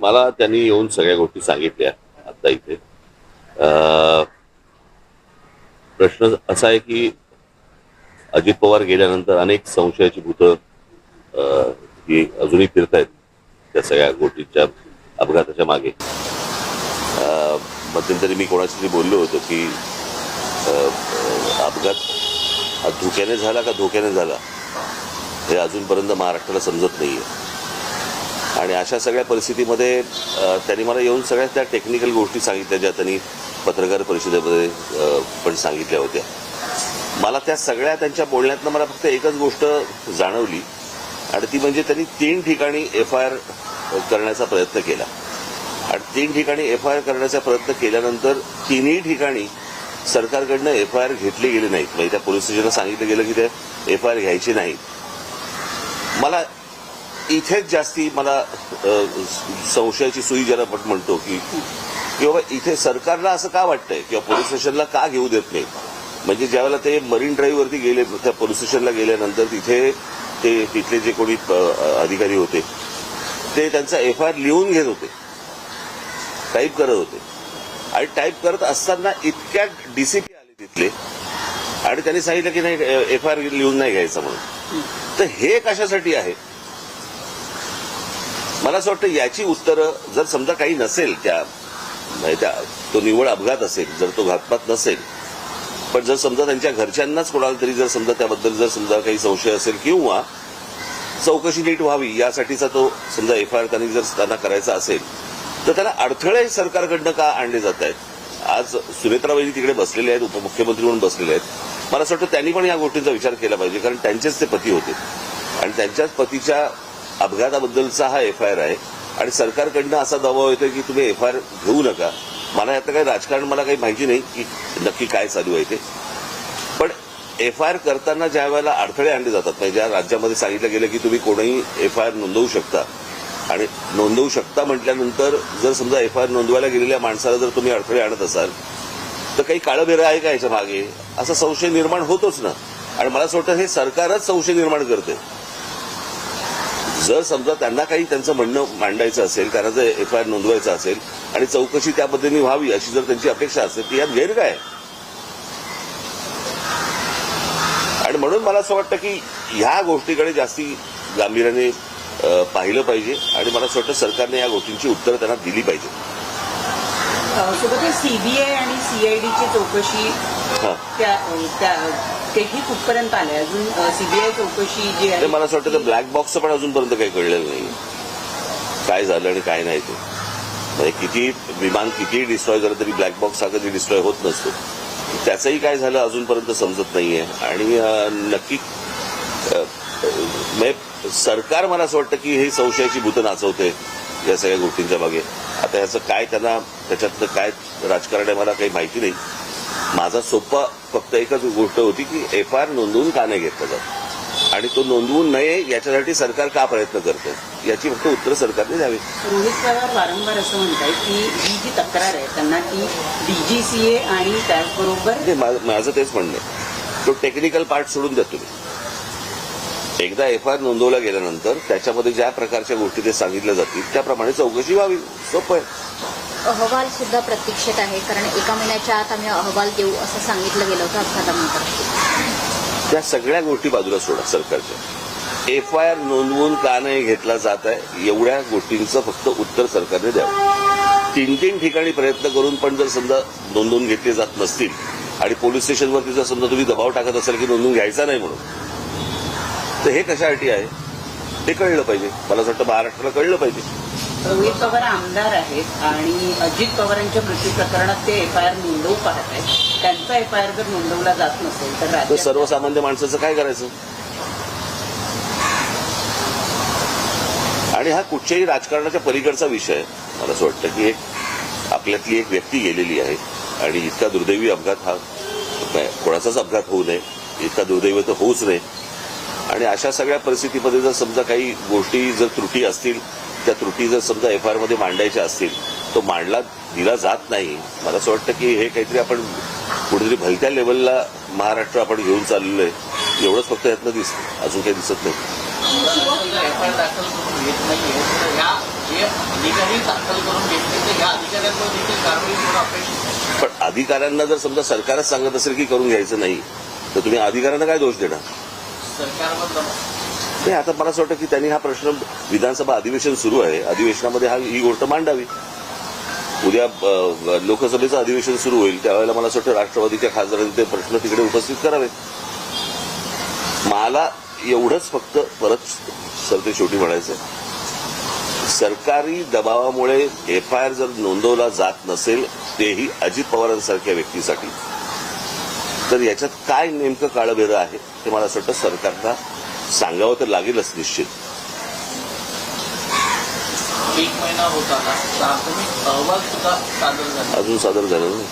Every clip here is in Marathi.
मला त्यांनी येऊन सगळ्या गोष्टी सांगितल्या आता इथे. प्रश्न असा आहे की अजित पवार गेल्यानंतर अनेक संशयाची भूतं ही अजूनही फिरतायत त्या सगळ्या गोष्टीच्या अपघाताच्या मागे. मध्यंतरी मी कोणाशी तरी बोललो होतो की अपघात हा धोक्याने झाला का धोक्याने झाला हे अजूनपर्यंत महाराष्ट्राला समजत नाहीये. आणि अशा सगळ्या परिस्थितीमध्ये त्यांनी मला येऊन सगळ्या त्या टेक्निकल गोष्टी सांगितल्या ज्या त्यांनी पत्रकार परिषदेमध्ये पण सांगितल्या होत्या. मला त्या सगळ्या त्यांच्या बोलण्यातनं मला फक्त एकच गोष्ट जाणवली आणि ती म्हणजे त्यांनी 3 ठिकाणी FIR करण्याचा प्रयत्न केला आणि 3 ठिकाणी FIR करण्याचा प्रयत्न केल्यानंतर 3ही ठिकाणी सरकारकडनं FIR घेतले गेले नाहीत. म्हणजे त्या पोलीस स्टेशनला सांगितलं गेलं की ते FIR घ्यायची नाही. मला इथेच जास्ती मला संशयाची सुई ज्याला आपण म्हणतो की बाबा इथे सरकारला असं का वाटतंय किंवा पोलीस स्टेशनला का घेऊ देत नाही. म्हणजे ज्यावेळेला ते मरीन ड्राईव्हवरती गेले त्या पोलीस स्टेशनला गेल्यानंतर तिथे तिथले जे कोणी अधिकारी होते ते त्यांचा FIR लिहून घेत होते, टाईप करत होते आणि टाईप करत असताना इतक्यात DCP आले तिथले आणि त्यांनी सांगितलं की नाही FIR लिहून नाही घ्यायचं म्हणून. तर हे कशासाठी आहे मला असं वाटतं याची उत्तरं जर समजा काही नसेल त्या तो निव्वळ अपघात असेल, जर तो घातपात नसेल, पण जर समजा त्यांच्या घरच्यांनाच कोणाला तरी जर समजा त्याबद्दल जर समजा काही संशय असेल किंवा चौकशी नीट व्हावी यासाठीचा तो समजा FIR त्यांनी जर त्यांना करायचा असेल तर त्याला अडथळे सरकारकडनं का आणले जात आहेत. आज सुनेत्राबाई तिकडे बसलेले आहेत, उपमुख्यमंत्री म्हणून बसलेले आहेत. मला असं वाटतं त्यांनी पण या गोष्टींचा विचार केला पाहिजे कारण त्यांचेच ते पती होते आणि त्यांच्याच पतीच्या अपघाताबद्दलचा हा FIR आहे आणि सरकारकडनं असा दबाव येतोय की तुम्ही FIR घेऊ नका. मला यातलं काही राजकारण मला काही माहिती नाही की नक्की काय चालू आहे ते, पण FIR करताना ज्या वेळेला अडथळे आणले जातात म्हणजे ज्या राज्यामध्ये सांगितलं गेलं की तुम्ही कोणीही FIR नोंदवू शकता आणि नोंदवू शकता म्हटल्यानंतर जर समजा FIR नोंदवायला गेलेल्या माणसाला जर तुम्ही अडथळे आणत असाल तर काही काळबेरं आहे का याच्या मागे असा संशय निर्माण होतोच ना. आणि मला असं वाटतं हे सरकारच संशय निर्माण करते. जर समजा त्यांना काही त्यांचं म्हणणं मांडायचं असेल, त्यांना जर FIR नोंदवायचं असेल आणि चौकशी त्या पद्धतीने व्हावी अशी जर त्यांची अपेक्षा असेल तर यात गैर काय. आणि म्हणून मला असं वाटतं की ह्या गोष्टीकडे जास्ती गांभीर्याने पाहिलं पाहिजे आणि मला असं वाटतं सरकारने या गोष्टींची उत्तरं त्यांना दिली पाहिजे. सोबतच CBI आणि CIDची चौकशी तेही कुठपर्यंत आले अजून. CBI चौकशी जी आहे मला असं वाटतं तर ब्लॅक बॉक्सचं पण अजूनपर्यंत काही कळलेलं नाही काय झालं आणि काय नाही ते. म्हणजे किती विमान कितीही डिस्ट्रॉय झालं तरी ब्लॅक बॉक्स हा कधी डिस्ट्रॉय होत नसतो. त्याचंही काय झालं अजूनपर्यंत समजत नाहीये आणि नक्की सरकार मला असं वाटतं की हे संशयाची भूतं नाचवते या सगळ्या गोष्टींच्या मागे. आता याचं काय त्यांना त्याच्यातलं काय राजकारण आहे मला काही माहिती नाही. माझा सोपा फक्त एकच गोष्ट होती की FIR नोंदवून का नाही घेतलं जात आणि तो नोंदवून नये याच्यासाठी सरकार का प्रयत्न करतं याची फक्त उत्तर सरकारने द्यावी. रोहित पवार वारंवार असं म्हणतात की ही जी तक्रार आहे त्यांना ती DGCA आणि त्याचबरोबर माझं तेच म्हणणं आहे तो टेक्निकल पार्ट सोडून द्या तुम्ही. एकदा FIR नोंदवला गेल्यानंतर त्याच्यामध्ये ज्या प्रकारच्या गोष्टी ते सांगितल्या जातील त्याप्रमाणे चौकशी व्हावी. सोपं आहे. अहवाल सुद्धा प्रतीक्षेत आहे कारण 1 महिन्याच्या आत आम्ही अहवाल देऊ असं सांगितलं गेलं होतं अपघातानंतर. त्या सगळ्या गोष्टी बाजूला सोडा सरकारच्या. FIR नोंदवून का नाही घेतला जात आहे एवढ्या गोष्टींचं फक्त उत्तर सरकारने द्यावं. 3 ठिकाणी प्रयत्न करून पण जर समजा नोंदवून घेतले जात नसतील आणि पोलीस स्टेशनवरती जर समजा तुम्ही दबाव टाकत असाल की नोंदवून घ्यायचा नाही म्हणून तर हे कशासाठी आहे ते कळलं पाहिजे. मला असं वाटतं महाराष्ट्राला कळलं पाहिजे. रोहित पवार आमदार आहेत आणि अजित पवारांच्या मृत्यू प्रकरणात ते FIR नोंदवू पाहत आहेत. त्यांचा FIR जर नोंदवला जात नसेल तर सर्वसामान्य माणसाचं काय करायचं. आणि हा कुठच्याही राजकारणाच्या पलीकडचा विषय आहे. मला असं वाटतं की आपल्यातली एक व्यक्ती गेलेली आहे आणि इतका दुर्दैवी अपघात हा कोणाचाच अपघात होऊ नये, इतका दुर्दैवी तर होऊच नये. आणि अशा सगळ्या परिस्थितीमध्ये जर समजा काही गोष्टी जर त्रुटी असतील त्या त्रुटी जर समजा FIR मध्ये मांडायच्या असतील तो मांडला दिला जात नाही. मला असं वाटतं की हे काहीतरी आपण कुठेतरी भलत्या लेवलला महाराष्ट्र आपण घेऊन चाललोय एवढंच फक्त यातनं दिसतं, अजून काही दिसत नाही. एफआयआर दाखल करून घेत नाहीये तर ह्या जे अधिकारी दाखल करून घेतले तर ह्या अधिकाऱ्यांवर देखील कारवाई होणं अपेक्षित. पण अधिकाऱ्यांना जर समजा सरकारच सांगत असेल की करून घ्यायचं नाही तर तुम्ही अधिकाऱ्यांना काय दोष देणार? सरकारवर दबाव. नाही, आता मला असं वाटतं की त्यांनी हा प्रश्न विधानसभा अधिवेशन सुरू आहे, अधिवेशनामध्ये ही गोष्ट मांडावी. उद्या लोकसभेचं अधिवेशन सुरू होईल त्यावेळेला मला असं वाटतं राष्ट्रवादीच्या खासदारांनी ते प्रश्न तिकडे उपस्थित करावेत. मला एवढंच फक्त परत सरते शेवटी म्हणायचं सरकारी दबावामुळे एफआयआर जर नोंदवला जात नसेल तेही अजित पवारांसारख्या व्यक्तीसाठी तर याच्यात काय नेमकं काळबेरं आहे ते मला असं वाटतं सरकारला सांगावं तर लागेलच निश्चित. 1 महिना होत आला प्राथमिक अहवाल सुद्धा सादर झाला. अजून सादर झालं नाही.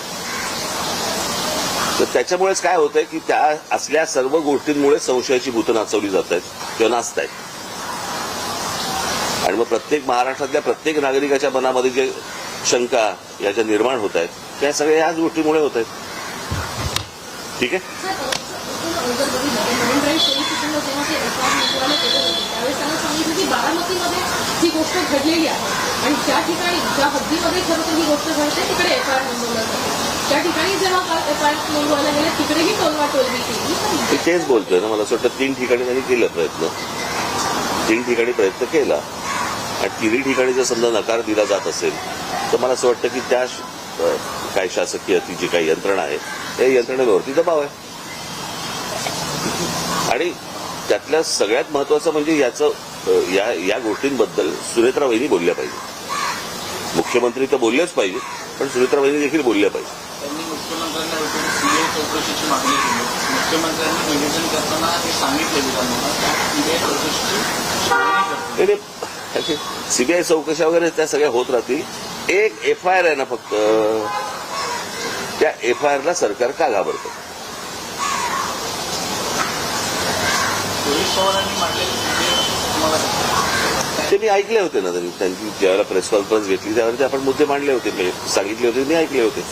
तर त्याच्यामुळेच काय होतंय की त्या असल्या सर्व गोष्टींमुळे संशयाची भूतं नाचवली जात आहेत किंवा नाचत आहेत आणि मग प्रत्येक महाराष्ट्रातल्या प्रत्येक नागरिकाच्या मनामध्ये जे शंका या ज्या निर्माण होत आहेत त्या सगळ्या ह्याच गोष्टीमुळे होत आहेत. ठीक आहे. त्यावेळेस त्यांना सांगितलं की बारामतीमध्ये ही गोष्ट घडलेली आहे आणि ज्या ठिकाणी ज्या हद्दीमध्ये खरं तर ही गोष्ट घडते तिकडे एफआयआर नोंदवला जातो. त्या ठिकाणी जेव्हा एफआयआर नोंदवायला गेले तिकडेही टोलवाटोलवी केली. मी तेच बोलतोय ना, मला असं वाटतं 3 ठिकाणी त्यांनी केलं प्रयत्न, 3 ठिकाणी प्रयत्न केला आणि 3 ठिकाणी जर समजा नकार दिला जात असेल तर मला असं वाटतं की त्या काय शासकीय ती जी काही यंत्रणा आहे त्या यंत्रणेवरती दबाव आहे. आणि त्यातल्या सगळ्यात महत्वाचं म्हणजे या गोष्टींबद्दल सुनेत्रा वहिनी बोलल्या पाहिजे. मुख्यमंत्री तर बोललेच पाहिजे पण सुनेत्रा वहिनी देखील बोलल्या पाहिजे. त्यांनी मुख्यमंत्र्यांना भेटून सीबीआय चौकशीची मागणी केली. मुख्यमंत्र्यांनी निवेदन करताना हे सांगितले विधानसभेत सीबीआय चौकशीची मागणी करतो. सीबीआय चौकशा वगैरे त्या सगळ्या होत राहतील. एक एफआयआर आहे ना फक्त, त्या एफआयआरला सरकार का घाबरतं? रोहित पवारांनी मांडलेले तुम्हाला ते मी ऐकले होते ना, त्यांची ज्यावेळेला प्रेस कॉन्फरन्स घेतली त्यावेळेला ते आपण मुद्दे मांडले होते, मी सांगितले होते, मी ऐकले होते.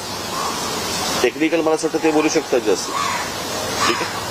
टेक्निकल मला असं वाटतं ते बोलू शकतात जास्त. ठीक आहे.